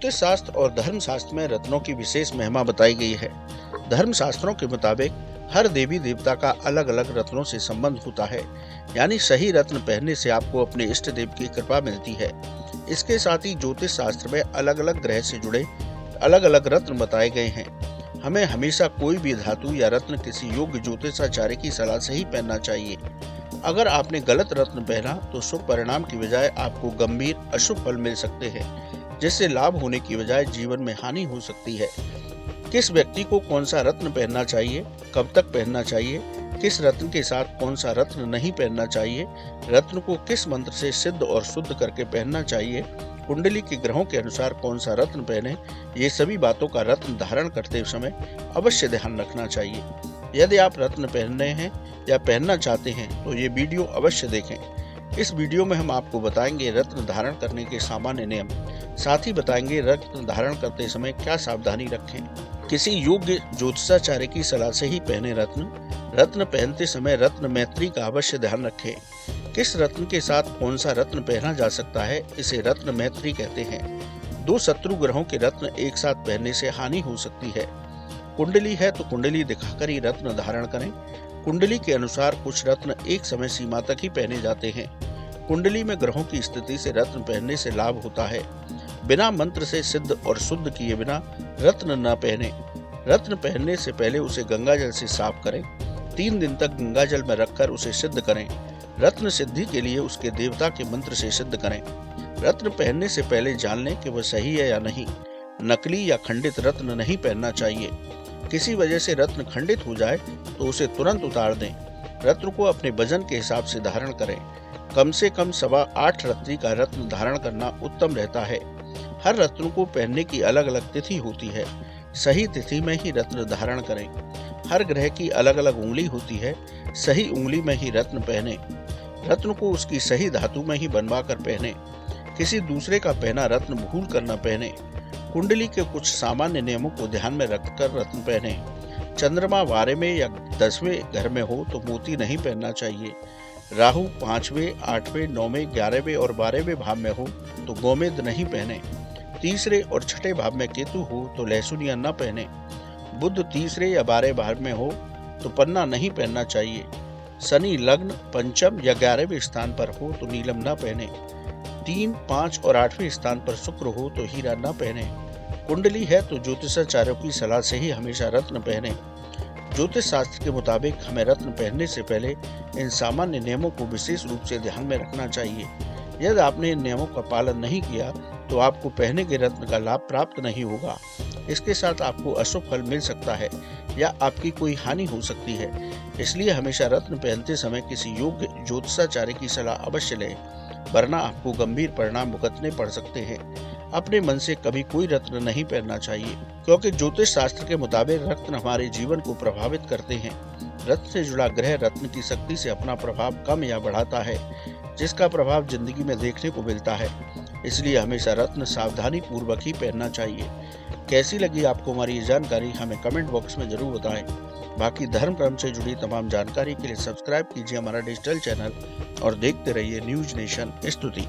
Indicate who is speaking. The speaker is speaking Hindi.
Speaker 1: ज्योतिष शास्त्र और धर्म शास्त्र में रत्नों की विशेष महिमा बताई गई है। धर्म शास्त्रों के मुताबिक हर देवी देवता का अलग अलग रत्नों से संबंध होता है, यानी सही रत्न पहनने से आपको अपने इष्ट देव की कृपा मिलती है। इसके साथ ही ज्योतिष शास्त्र में अलग अलग ग्रह से जुड़े अलग अलग रत्न बताए गए हैं। हमें हमेशा कोई भी धातु या रत्न किसी योग्य ज्योतिषाचार्य की सलाह से ही पहनना चाहिए। अगर आपने गलत रत्न पहना तो शुभ परिणाम की बजाय आपको गंभीर अशुभ फल मिल सकते हैं, जिससे लाभ होने की बजाय जीवन में हानि हो सकती है। किस व्यक्ति को कौन सा रत्न पहनना चाहिए, कब तक पहनना चाहिए, किस रत्न के साथ कौन सा रत्न नहीं पहनना चाहिए, रत्न को किस मंत्र से सिद्ध और शुद्ध करके पहनना चाहिए, कुंडली के ग्रहों के अनुसार कौन सा रत्न पहने, ये सभी बातों का रत्न धारण करते समय अवश्य ध्यान रखना चाहिए। यदि आप रत्न पहनने हैं या पहनना चाहते हैं तो ये वीडियो अवश्य देखें। इस वीडियो में हम आपको बताएंगे रत्न धारण करने के सामान्य नियम, साथ ही बताएंगे रत्न धारण करते समय क्या सावधानी रखें। किसी योग्य ज्योतिषाचार्य की सलाह से ही पहने रत्न पहनते समय रत्न मैत्री का अवश्य ध्यान रखें। किस रत्न के साथ कौन सा रत्न पहना जा सकता है, इसे रत्न मैत्री कहते हैं। दो शत्रु ग्रहों के रत्न एक साथ पहनने से हानि हो सकती है। कुंडली है तो कुंडली दिखाकर ही रत्न धारण करें। कुंडली के अनुसार कुछ रत्न एक समय सीमा तक ही पहने जाते हैं। कुंडली में ग्रहों की स्थिति से रत्न पहनने से लाभ होता है। बिना मंत्र से सिद्ध और शुद्ध किए बिना रत्न न पहने। रत्न पहनने से पहले उसे गंगाजल से साफ करें। 3 दिन तक गंगाजल में रखकर उसे सिद्ध करें। रत्न सिद्धि के लिए उसके देवता के मंत्र से सिद्ध करें। रत्न पहनने से पहले जान लें कि वह सही है या नहीं। नकली या खंडित रत्न नहीं पहनना चाहिए। किसी वजह से रत्न खंडित हो जाए तो उसे तुरंत उतार दें। रत्न को अपने वजन के हिसाब से धारण करें। कम से कम 8.25 रत्ती का रत्न धारण करना उत्तम रहता है। हर रत्न को पहनने की अलग अलग तिथि होती है। सही तिथि में ही रत्न धारण करें। हर ग्रह की अलग अलग उंगली होती है। सही उंगली में ही रत्न पहने। रत्न को उसकी सही धातु में ही बनवा कर पहने। किसी दूसरे का पहना रत्न भूल कर न पहने। कुंडली के कुछ सामान्य नियमों को ध्यान में रखकर रत्न पहने। चंद्रमा 12वें या 10वें घर में हो तो मोती नहीं पहनना चाहिए। राहु 5वें, 8वें, 9वें, 11वें और 12वें भाव में हो तो गोमेद नहीं पहने। तीसरे और छठे भाव में केतु हो तो लहसुन या न पहने। बुध तीसरे या 12वें भाव में हो तो पन्ना नहीं पहनना चाहिए। शनि लग्न, पंचम या 11वें स्थान पर हो तो नीलम न पहने। 3, 5 और 8वें स्थान पर शुक्र हो तो हीरा न पहने। कुंडली है तो ज्योतिषाचार्यों की सलाह से ही हमेशा रत्न पहने। ज्योतिष शास्त्र के मुताबिक हमें रत्न पहनने से पहले इन सामान्य नियमों को विशेष रूप से ध्यान में रखना चाहिए। यदि आपने इन नियमों का पालन नहीं किया तो आपको पहने के रत्न का लाभ प्राप्त नहीं होगा। इसके साथ आपको अशुभ फल मिल सकता है या आपकी कोई हानि हो सकती है। इसलिए हमेशा रत्न पहनते समय किसी योग्य ज्योतिषाचार्य की सलाह अवश्य लें, वरना आपको गंभीर परिणाम भुगतने पड़ सकते हैं। अपने मन से कभी कोई रत्न नहीं पहनना चाहिए, क्योंकि ज्योतिष शास्त्र के मुताबिक रत्न हमारे जीवन को प्रभावित करते हैं। रत्न से जुड़ा ग्रह रत्न की शक्ति से अपना प्रभाव कम या बढ़ाता है, जिसका प्रभाव जिंदगी में देखने को मिलता है। इसलिए हमेशा रत्न सावधानी पूर्वक ही पहनना चाहिए। कैसी लगी आपको हमारी ये जानकारी, हमें कमेंट बॉक्स में जरूर बताएं। बाकी धर्म कर्म से जुड़ी तमाम जानकारी के लिए सब्सक्राइब कीजिए हमारा डिजिटल चैनल और देखते रहिए न्यूज नेशन स्तुति।